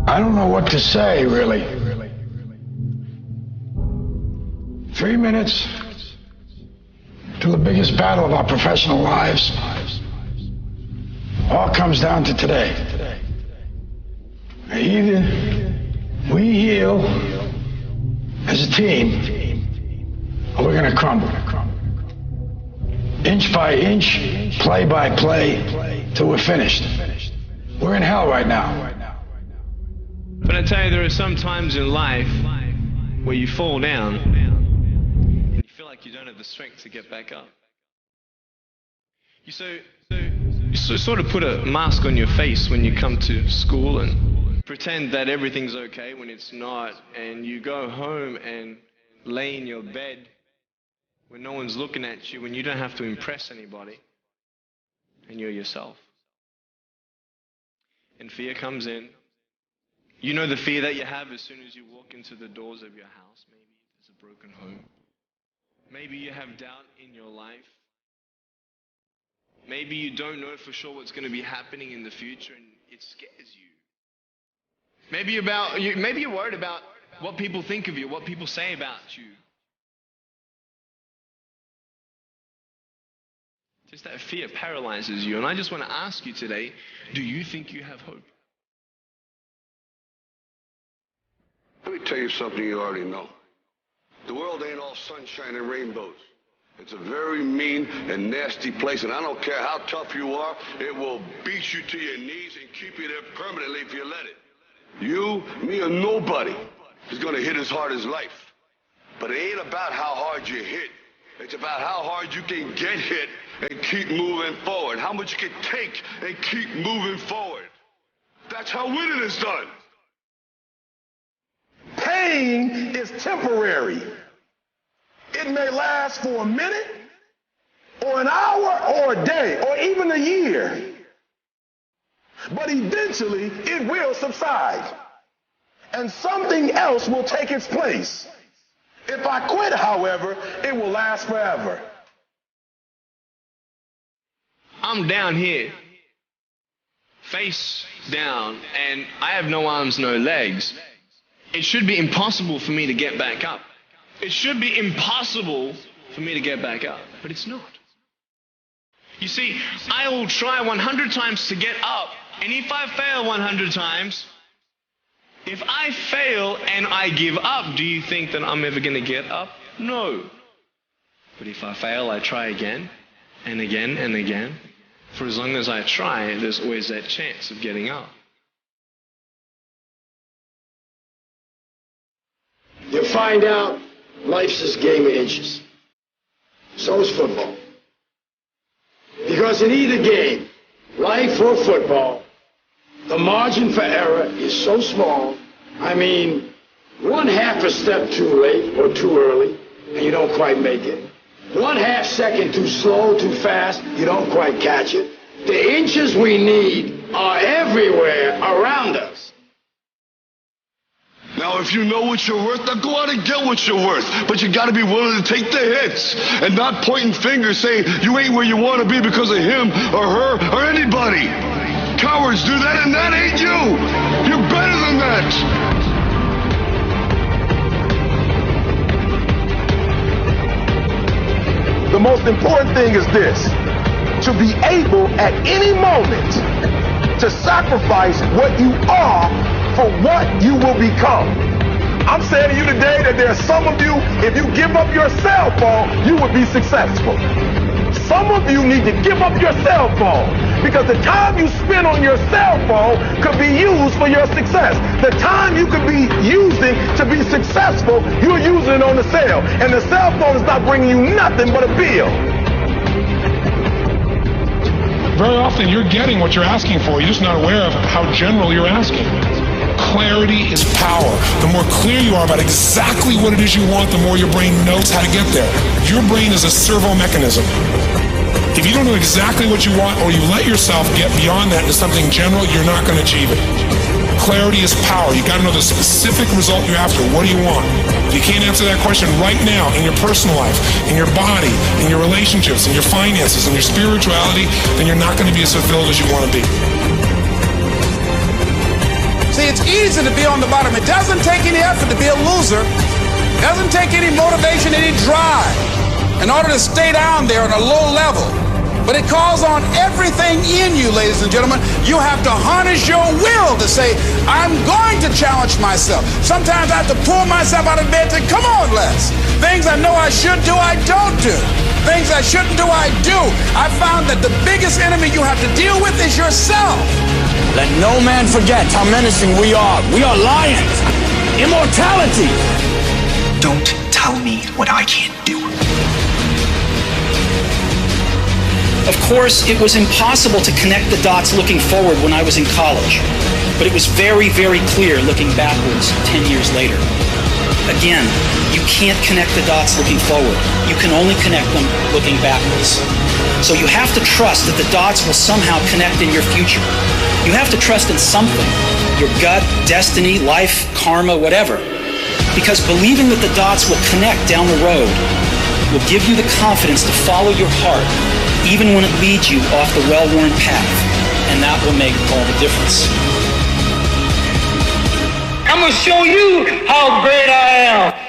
I don't know what to say, really. 3 minutes to the biggest battle of our professional lives. All comes down to today. Either we heal as a team, or we're going to crumble. Inch by inch, play by play, till we're finished. We're in hell right now. But I tell you, there are some times in life where you fall down and you feel like you don't have the strength to get back up. You sort of put a mask on your face when you come to school and pretend that everything's okay when it's not, and you go home and lay in your bed when no one's looking at you, when you don't have to impress anybody, and you're yourself. And fear comes in. You know the fear that you have as soon as you walk into the doors of your house. Maybe there's a broken home. Maybe you have doubt in your life. Maybe you don't know for sure what's going to be happening in the future and it scares you. Maybe you're worried about what people think of you, what people say about you. Just that fear paralyzes you. And I just want to ask you today, do you think you have hope? Let me tell you something you already know. The world ain't all sunshine and rainbows. It's a very mean and nasty place, and I don't care how tough you are, it will beat you to your knees and keep you there permanently if you let it. You, me, or nobody is going to hit as hard as life. But it ain't about how hard you hit. It's about how hard you can get hit and keep moving forward. How much you can take and keep moving forward. That's how winning is done. Pain is temporary. It may last for a minute, or an hour, or a day, or even a year. But eventually, it will subside, and something else will take its place. If I quit, however, it will last forever. I'm down here, face down, and I have no arms, no legs. It should be impossible for me to get back up. It should be impossible for me to get back up, but it's not. You see, I will try 100 times to get up, and if I fail 100 times, if I fail and I give up, do you think that I'm ever going to get up? No. But if I fail, I try again, and again, and again. For as long as I try, there's always that chance of getting up. You'll find out life's this game of inches. So is football. Because in either game, life or football, the margin for error is so small. I mean, 1/2 a step too late or too early, and you don't quite make it. 1/2 second too slow, too fast, you don't quite catch it. The inches we need are everywhere around us. Now, if you know what you're worth, now go out and get what you're worth. But you got to be willing to take the hits and not pointing fingers saying you ain't where you want to be because of him or her or anybody. Cowards do that, and that ain't you. You're better than that. The most important thing is this: to be able at any moment to sacrifice what you are for what you will become. I'm saying to you today that there are some of you, if you give up your cell phone, you would be successful. Some of you need to give up your cell phone because the time you spend on your cell phone could be used for your success. The time you could be using to be successful, you're using it on the cell. And the cell phone is not bringing you nothing but a bill. Very often you're getting what you're asking for. You're just not aware of how general you're asking. Clarity is power. The more clear you are about exactly what it is you want, the more your brain knows how to get there. Your brain is a servo mechanism. If you don't know exactly what you want, or you let yourself get beyond that into something general, you're not going to achieve it. Clarity is power. You got to know the specific result you're after. What do you want? If you can't answer that question right now in your personal life, in your body, in your relationships, in your finances, in your spirituality, then you're not going to be as fulfilled as you want to be. See, it's easy to be on the bottom. It doesn't take any effort to be a loser. It doesn't take any motivation, any drive in order to stay down there on a low level. But it calls on everything in you, ladies and gentlemen. You have to harness your will to say, I'm going to challenge myself. Sometimes I have to pull myself out of bed and say, come on, Les. Things I know I should do, I don't do. Things I shouldn't do, I do. I found that the biggest enemy you have to deal with is yourself. Let no man forget how menacing we are. We are lions. Immortality. Don't tell me what I can't do. Of course, it was impossible to connect the dots looking forward when I was in college, but it was very, very clear looking backwards 10 years later. Again, you can't connect the dots looking forward. You can only connect them looking backwards. So you have to trust that the dots will somehow connect in your future. You have to trust in something, your gut, destiny, life, karma, whatever. Because believing that the dots will connect down the road will give you the confidence to follow your heart, even when it leads you off the well-worn path. And that will make all the difference. I'm gonna show you how great I am.